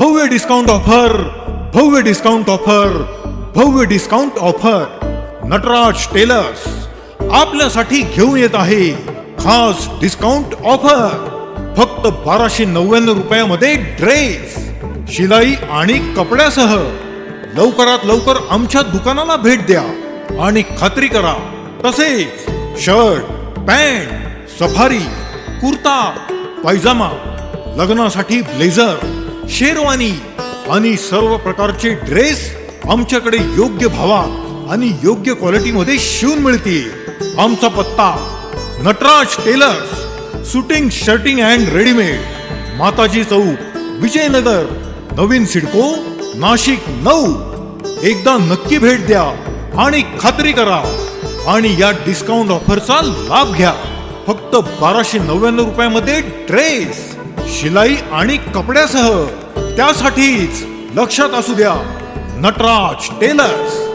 भव्य discount offer, भव्य discount offer, भव्य डिस्काउंट ऑफर. नटराज टेलर्स आपल्यासाठी घेऊन येत आहे खास डिस्काउंट ऑफर. फक्त 1299 रुपयामध्ये ड्रेस, शिलाई आणि कपड्यासह. लवकरात लवकर आमच्या दुकानाला भेट द्या आणि खात्री करा. तसेच shirt, pant, safari, kurta, pyjama, लग्नासाठी ब्लेझर, शेरवानी आणि सर्व प्रकारचे ड्रेस आमच्याकडे योग्य भावात आणि योग्य क्वालिटीमध्ये शिवून मिळतील. आमचा पत्ता Nataraj tailors, suiting, shirting and readymade, Mataji Chowk, Vijayanagar, नवीन सिडको, नाशिक 9. एकदा नक्की भेट द्या आणि खात्री करा आणि या डिस्काउंट ऑफरचा लाभ घ्या. फक्त 1299 रुपयामध्ये ड्रेस, शिलाई आणि कपड्यासह. त्यासाठीच लक्षात असू द्या, नटराज टेलर्स.